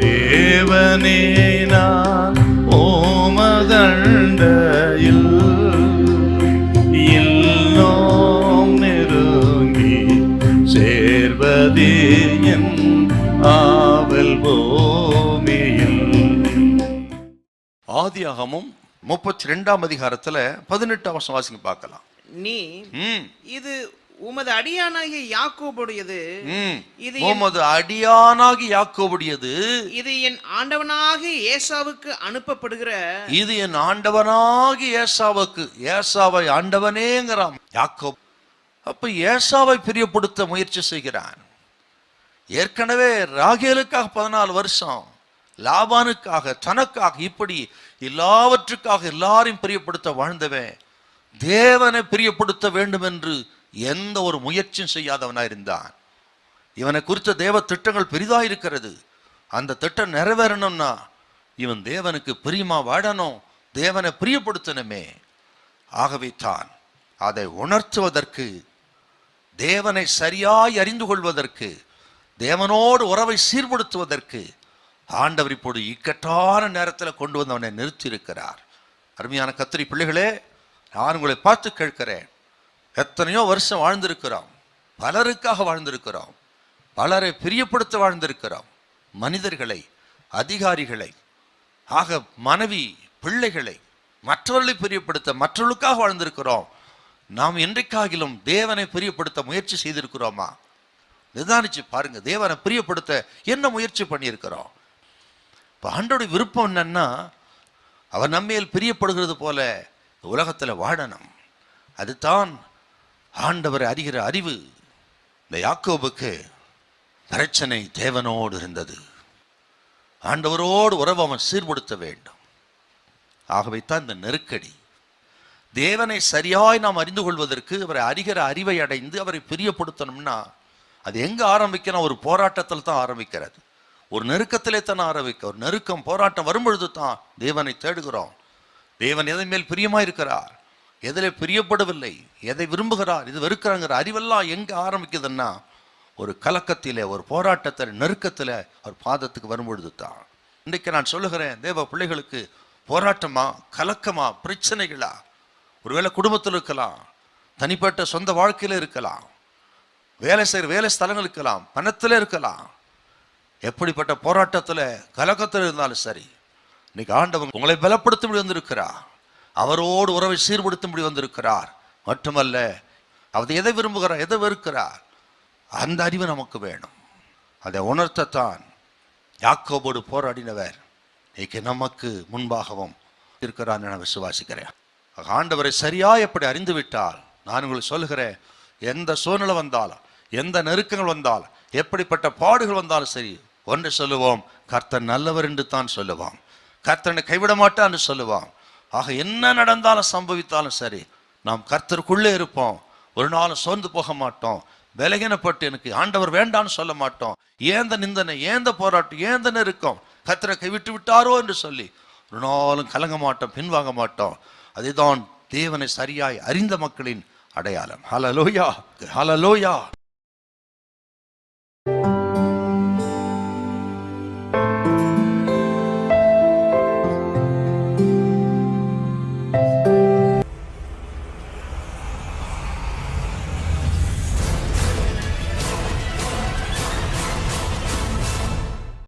தேவனே நான் ஓமதண்டையில் இன்னும் நெருங்கி சேர்வதே என் ஆவல் பூமியில். ஆதியாகமம் 32ஆம் அதிகாரத்துல 18ஆம் வசனம் வாசிங்க பார்க்கலாம். நீ இது உமது அடியானாகிய யாக்கோபுடையது, இது உமது அடியானாகிய யாக்கோபுடையது, இது என் ஆண்டவனாகிய ஏசாவுக்கு அனுப்பப்படுகிற, இது என் ஆண்டவனாகிய ஏசாவுக்கு. ஏசாவை ஆண்டவனேங்கிறான் யாக்கோப். அப்ப ஏசாவை பிரியப்படுத்த முயற்சி செய்கிறான். ஏற்கனவே ராகேலுக்காக 14 வருஷம், லாபானுக்காக, தனக்காக, இப்படி எல்லாவற்றுக்காக எல்லாரையும் பிரியப்படுத்த வாழ்ந்தவன் தேவனை பிரியப்படுத்த வேண்டும் என்று எந்த ஒரு முயற்சியும் செய்யாதவனாயிருந்தான். இவனை குறித்த தேவ திட்டங்கள் பெரிதாயிருக்கிறது. அந்த திட்டம் நிறைவேறணும்னா இவன் தேவனுக்கு பிரியமா வாழணும், தேவனை பிரியப்படுத்தணுமே. ஆகவே தான் அதை உணர்த்துவதற்கு, தேவனை சரியாய் அறிந்து கொள்வதற்கு, தேவனோடு உறவை சீர்படுத்துவதற்கு ஆண்டவர் இப்போது இக்கட்டான நேரத்தில் கொண்டு வந்து அவனை நிறுத்தி இருக்கிறார். அருமையான கத்திரி பிள்ளைகளே, நான் உங்களை பார்த்து கேட்கிறேன். எத்தனையோ வருஷம் வாழ்ந்திருக்கிறோம், பலருக்காக வாழ்ந்திருக்கிறோம், பலரை பிரியப்படுத்த வாழ்ந்திருக்கிறோம். மனிதர்களை, அதிகாரிகளை, ஆக மனைவி, பிள்ளைகளை, மற்றவர்களை பிரியப்படுத்த மற்றவர்களுக்காக வாழ்ந்திருக்கிறோம். நாம் என்றைக்காகிலும் தேவனை பிரியப்படுத்த முயற்சி செய்திருக்கிறோமா? நிதானிச்சு பாருங்க, தேவனை பிரியப்படுத்த என்ன முயற்சி பண்ணியிருக்கிறோம். இப்போ ஆண்டோட விருப்பம் என்னன்னா, அவர் நம்மேல் பிரியப்படுகிறது போல உலகத்தில் வாழணும். அதுதான் ஆண்டவரை அறிகிற அறிவு. இந்த யாக்கோபுக்கு பிரச்சனை தேவனோடு இருந்தது. ஆண்டவரோடு உறவு அவன் சீர்படுத்த வேண்டும். ஆகவே தான் இந்த நெருக்கடி. தேவனை சரியாய் நாம் அறிந்து கொள்வதற்கு, அவரை அறிகிற அறிவை அடைந்து அவரை பிரியப்படுத்தணும்னா அது எங்க ஆரம்பிக்கணும்? ஒரு போராட்டத்தில் தான் ஆரம்பிக்கிறது. ஒரு நெருக்கத்திலே தான் ஆரம்பிக்க. ஒரு நெருக்கம், போராட்டம் வரும்பொழுது தான் தேவனை தேடுகிறோம். தேவன் எதை மேல் பிரியமா இருக்கிறார், எதில் பிரியப்படவில்லை, எதை விரும்புகிறார், இது வெறுக்கிறாங்கிற அறிவெல்லாம் எங்க ஆரம்பிக்குதுன்னா ஒரு கலக்கத்திலே, ஒரு போராட்டத்தில், நெருக்கத்தில் ஒரு பாதத்துக்கு வரும்பொழுது தான். இன்றைக்கு நான் சொல்லுகிறேன், தேவ பிள்ளைகளுக்கு போராட்டமா, கலக்கமா, பிரச்சனைகளா? ஒருவேளை குடும்பத்தில் இருக்கலாம், தனிப்பட்ட சொந்த வாழ்க்கையில இருக்கலாம், வேலை செய்கிற வேலை ஸ்தலங்கள் இருக்கலாம், பணத்தில் இருக்கலாம். எப்படிப்பட்ட போராட்டத்தில், கலக்கத்தில் இருந்தாலும் சரி, இன்னைக்கு ஆண்டவன் உங்களை பலப்படுத்தும்படி வந்திருக்கிறார். அவரோடு உறவை சீர்படுத்தும்படி வந்திருக்கிறார். மட்டுமல்ல, அவர் எதை விரும்புகிறார், எதை வெறுக்கிறார், அந்த அறிவு நமக்கு வேணும். அதை உணர்த்தத்தான் யாக்கோபோடு போராடினவர் இன்னைக்கு நமக்கு முன்பாகவும் இருக்கிறார் நான் விசுவாசிக்கிறேன். ஆண்டவரை சரியா எப்படி அறிந்து விட்டால், நான் உங்களுக்கு சொல்லுகிறேன், எந்த சூழ்நிலை வந்தாலும், எந்த நெருக்கங்கள் வந்தாலும், எப்படிப்பட்ட பாடுகள் வந்தாலும் சரி, ஒன்று சொல்லுவோம், கர்த்தர் நல்லவர் என்று தான் சொல்லுவோம். கர்த்தனை கைவிட மாட்டான்னு சொல்லுவோம். ஆக என்ன நடந்தாலும் சம்பவித்தாலும் சரி, நாம் கர்த்தருக்குள்ளே இருப்போம். ஒரு நாளும் சோர்ந்து போக மாட்டோம். விலகினப்பட்டு எனக்கு ஆண்டவர் வேண்டான்னு சொல்ல மாட்டோம். ஏந்த நிந்தனை, ஏந்த போராட்டம், ஏந்த நெருக்கம், கர்த்தரை கைவிட்டு விட்டாரோ என்று சொல்லி ஒரு நாளும் கலங்க மாட்டோம், பின்வாங்க மாட்டோம். அதுதான் தேவனை சரியாய் அறிந்த மக்களின் அடையாளம். ஹல்லேலூயா, ஹல்லேலூயா.